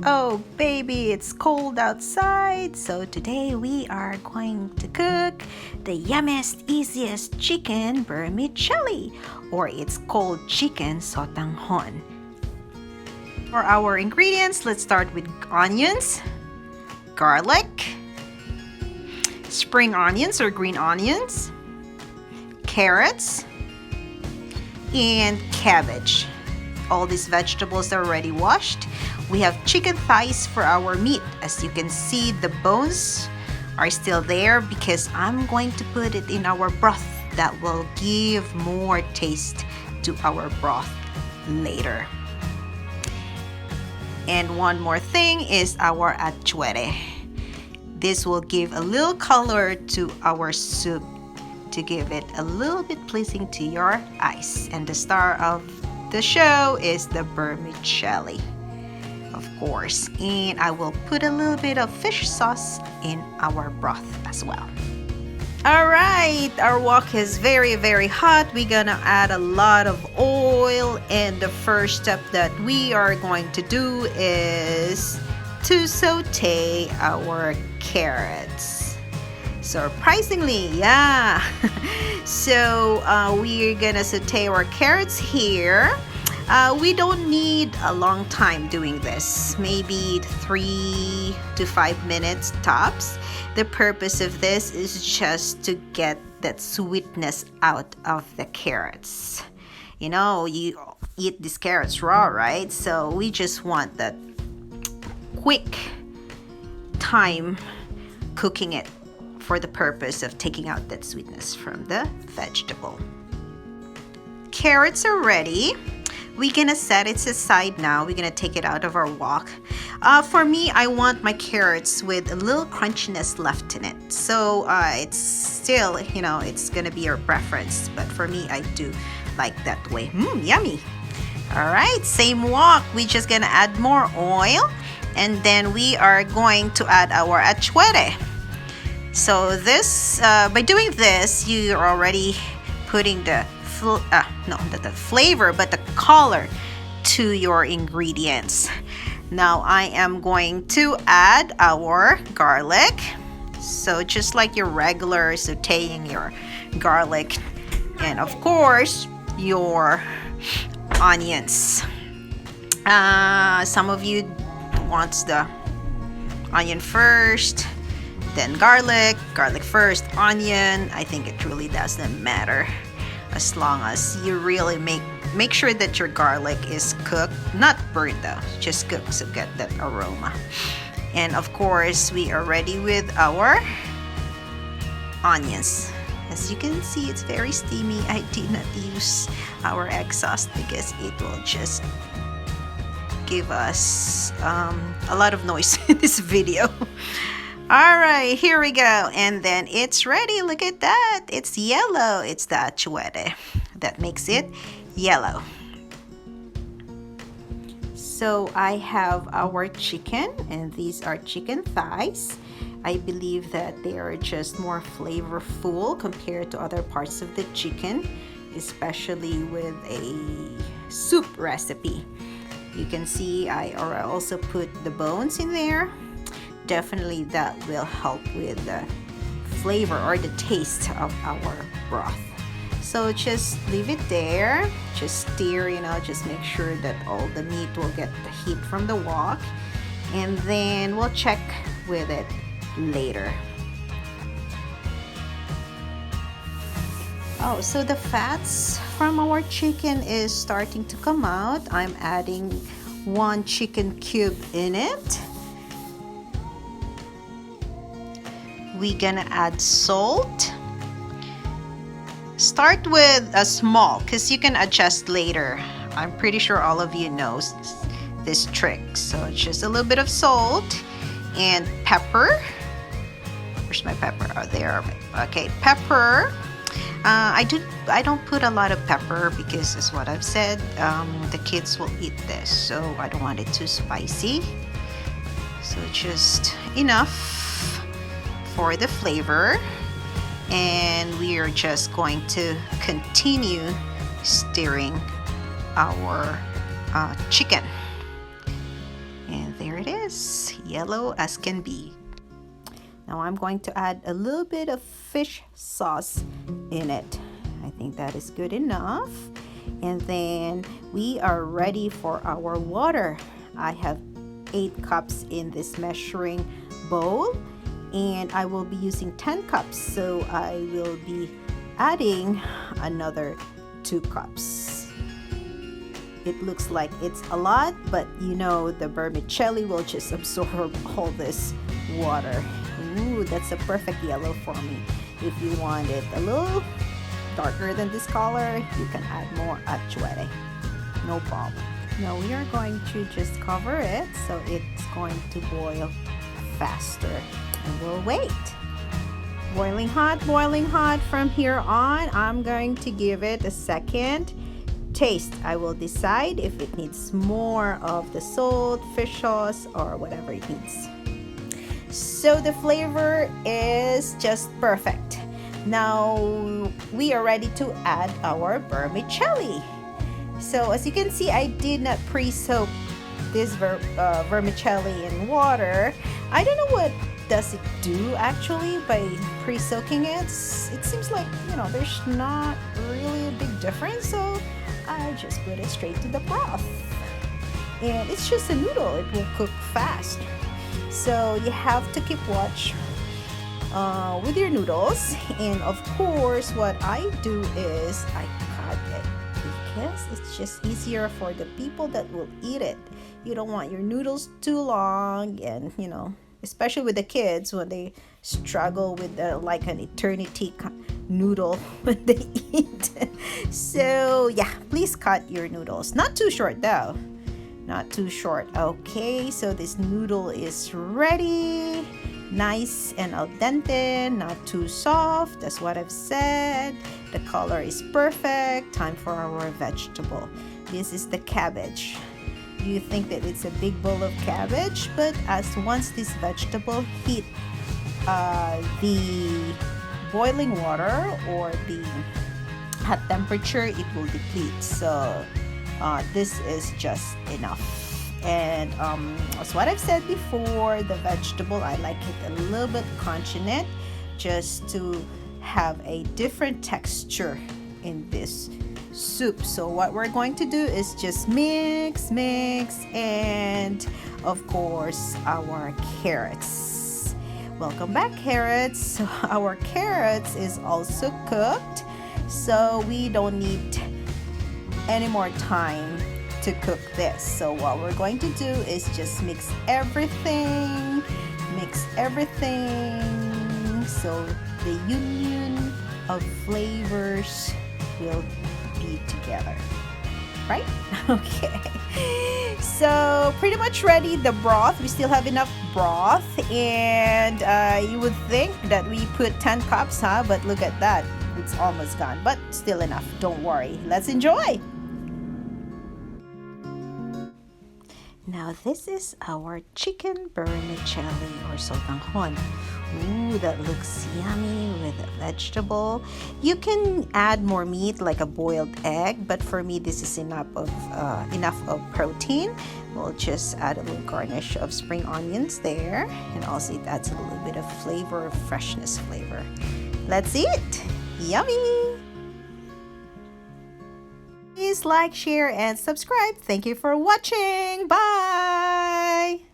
Oh baby, it's cold outside, so today we are going to cook the yummiest, easiest chicken vermicelli, or it's called chicken sotanghon. For our ingredients, let's start with onions, garlic, spring onions or green onions, carrots, and cabbage. All these vegetables are already washed. We have chicken thighs for our meat. As you can see, the bones are still there because I'm going to put it in our broth. That will give more taste to our broth later. And one more thing is our achuete. This will give a little color to our soup to give it a little bit pleasing to your eyes. And the star of the show is the vermicelli, of course. And I will put a little bit of fish sauce in our broth as well. Alright, our wok is very hot. We're gonna add a lot of oil, and the first step that we are going to do is to saute our carrots. Surprisingly, yeah. So we're gonna saute our carrots here. We don't need a long time doing this, maybe 3 to 5 minutes tops. The purpose of this is just to get that sweetness out of the carrots. You know, you eat these carrots raw, right? So we just want that quick time cooking it for the purpose of taking out that sweetness from the vegetable. Carrots are ready. We're gonna set it aside now. We're gonna take it out of our wok. For me, I want my carrots with a little crunchiness left in it. So it's still, you know, it's gonna be your preference. But for me, I do like that way. Yummy. All right, same wok. We're just gonna add more oil. And then we are going to add our achuete. So this, by doing this, you're already putting the not the flavor, but the color to your ingredients. Now I am going to add our garlic. So just like your regular sauteing your garlic, and of course your onions. Some of you wants the onion first, then garlic first, onion. I think it really doesn't matter, as long as you really make sure that your garlic is cooked, not burnt though, just cooked, so get that aroma. And of course we are ready with our onions. As you can see, it's very steamy. I did not use our exhaust because it will just give us a lot of noise in this video. All right, here we go. And then it's ready. Look at that. It's yellow. It's the achuete that makes it yellow. So I have our chicken, and these are chicken thighs. I believe that they are just more flavorful compared to other parts of the chicken, especially with a soup recipe. You can see I also put the bones in there. Definitely that will help with the flavor or the taste of our broth. So just leave it there, just stir, you know, just make sure that all the meat will get the heat from the wok, and then we'll check with it later. Oh, so the fats from our chicken is starting to come out. I'm adding 1 chicken cube in it. We're gonna add salt. Start with a small, because you can adjust later. I'm pretty sure all of you knows this trick. So just a little bit of salt and pepper. Where's my pepper? Oh, there. Okay, pepper. I don't put a lot of pepper because, as what I've said, the kids will eat this, so I don't want it too spicy. So just enough for the flavor, and we are just going to continue stirring our chicken. And There it is, yellow as can be. Now I'm going to add a little bit of fish sauce in it. I think that is good enough. And then we are ready for our water. I have 8 cups in this measuring bowl, and I will be using 10 cups, so I will be adding another 2 cups. It looks like it's a lot, but you know the vermicelli will just absorb all this water. Ooh, that's a perfect yellow for me. If you want it a little darker than this color, you can add more achuete. No problem. Now we are going to just cover it so it's going to boil faster, and we'll wait. Boiling hot from here on. I'm going to give it a second taste. I will decide if it needs more of the salt, fish sauce, or whatever it needs. So the flavor is just perfect. Now we are ready to add our vermicelli. So as you can see, I did not pre-soak this vermicelli in water. I don't know what does it do actually by pre-soaking it. It seems like, you know, there's not really a big difference, so I just put it straight to the broth. And it's just a noodle, it will cook fast. So you have to keep watch with your noodles. And of course, what I do is I cut it because it's just easier for the people that will eat it. You don't want your noodles too long, and you know, especially with the kids when they struggle with like an eternity noodle when they eat. So yeah, please cut your noodles. Not too short though. Not too short. Okay, so this noodle is ready. Nice and al dente, not too soft. That's what I've said. The color is perfect. Time for our vegetable. This is the cabbage. You think that it's a big bowl of cabbage, but once this vegetable hit the boiling water or the hot temperature, it will deplete. So this is just enough. And as what I've said before, the vegetable, I like it a little bit crunchy, just to have a different texture in this soup. So what we're going to do is just mix, and of course our carrots. Welcome back, carrots. So our carrots is also cooked, so we don't need any more time to cook this. So what we're going to do is just mix everything, so the union of flavors will be together, right? Okay, so pretty much ready. The broth, we still have enough broth, and you would think that we put 10 cups, huh? But look at that, it's almost gone, but still enough. Don't worry, let's enjoy. Now this is our chicken vermicelli or sotanghon. Ooh, that looks yummy with a vegetable. You can add more meat like a boiled egg, but for me this is enough of protein. We'll just add a little garnish of spring onions there, and also it adds a little bit of flavor, freshness flavor. Let's eat. Yummy! Please like, share, and subscribe. Thank you for watching. Bye!